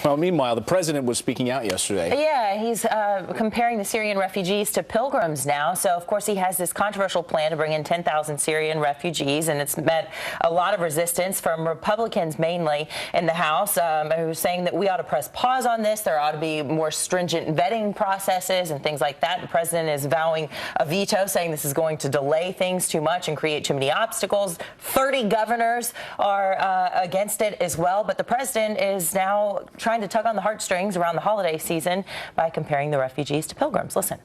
Well, meanwhile, the president was speaking out yesterday. Yeah, he's comparing the Syrian refugees to pilgrims now. So, of course, he has this controversial plan to bring in 10,000 Syrian refugees, and it's met a lot of resistance from Republicans mainly in the House, who are saying that we ought to press pause on this. There ought to be more stringent vetting processes and things like that. The president is vowing a veto, saying this is going to delay things too much and create too many obstacles. 30 governors are against it as well, but the president is now trying to tug on the heartstrings around the holiday season by comparing the refugees to pilgrims. Listen.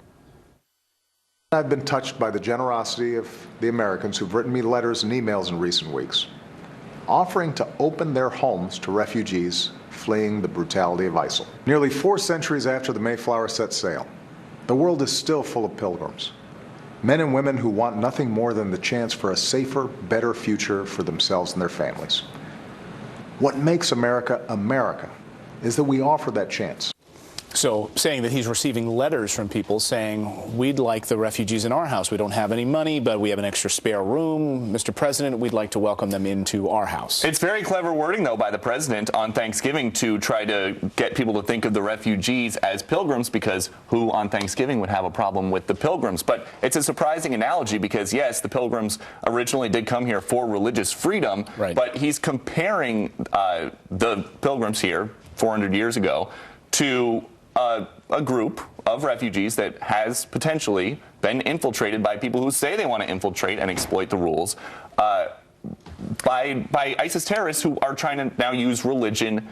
I've been touched by the generosity of the Americans who've written me letters and emails in recent weeks, offering to open their homes to refugees fleeing the brutality of ISIL. Nearly 4 centuries after the Mayflower set sail, the world is still full of pilgrims, men and women who want nothing more than the chance for a safer, better future for themselves and their families. What makes America America is that we offer that chance. So saying that he's receiving letters from people saying, we'd like the refugees in our house. We don't have any money, but we have an extra spare room. Mr. President, we'd like to welcome them into our house. It's very clever wording, though, by the president on Thanksgiving to try to get people to think of the refugees as pilgrims, because who on Thanksgiving would have a problem with the pilgrims? But it's a surprising analogy because, yes, the pilgrims originally did come here for religious freedom, right, but he's comparing the pilgrims here 400 years ago to a group of refugees that has potentially been infiltrated by people who say they want to infiltrate and exploit the rules by ISIS terrorists who are trying to now use religion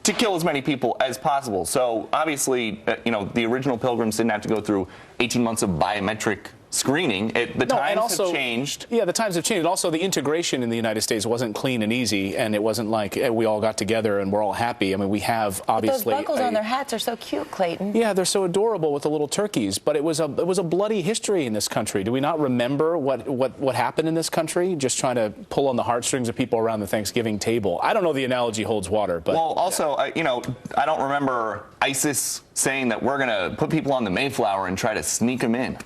to kill as many people as possible. So obviously, the original pilgrims didn't have to go through 18 months of biometric screening. The times have changed. Yeah, the times have changed. Also, the integration in the United States wasn't clean and easy, and it wasn't like we all got together and we're all happy. I mean, we have obviously. But those buckles on their hats are so cute, Clayton. Yeah, they're so adorable with the little turkeys. But it was a bloody history in this country. Do we not remember what happened in this country? Just trying to pull on the heartstrings of people around the Thanksgiving table. I don't know the analogy holds water, but well, also, I don't remember ISIS saying that we're going to put people on the Mayflower and try to sneak them in.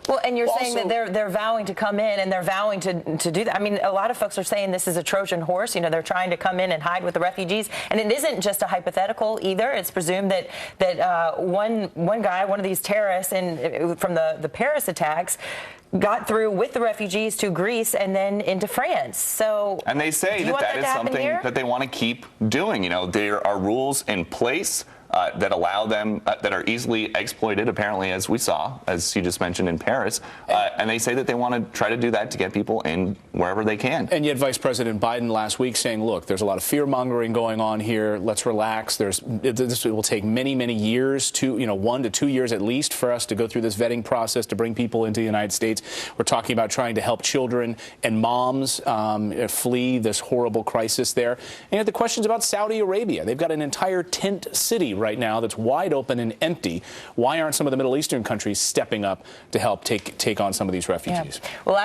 Well, and you're saying that they're vowing to come in and they're vowing to do that. I mean, a lot of folks are saying this is a Trojan horse. They're trying to come in and hide with the refugees. And it isn't just a hypothetical either. It's presumed that one guy, one of these terrorists from the Paris attacks, got through with the refugees to Greece and then into France. And they say that is something that they want to keep doing. There are rules in place that allow them, that are easily exploited, apparently, as we saw, as you just mentioned, in Paris. And they say that they want to try to do that to get people in wherever they can. And yet Vice President Biden last week saying, look, there's a lot of fear-mongering going on here. Let's relax. This will take many, many years, 1 to 2 years at least, for us to go through this vetting process to bring people into the United States. We're talking about trying to help children and moms flee this horrible crisis there. And yet the question's about Saudi Arabia. They've got an entire tent city right now that's wide open and empty. Why aren't some of the Middle Eastern countries stepping up to help take on some of these refugees? Yeah. Well,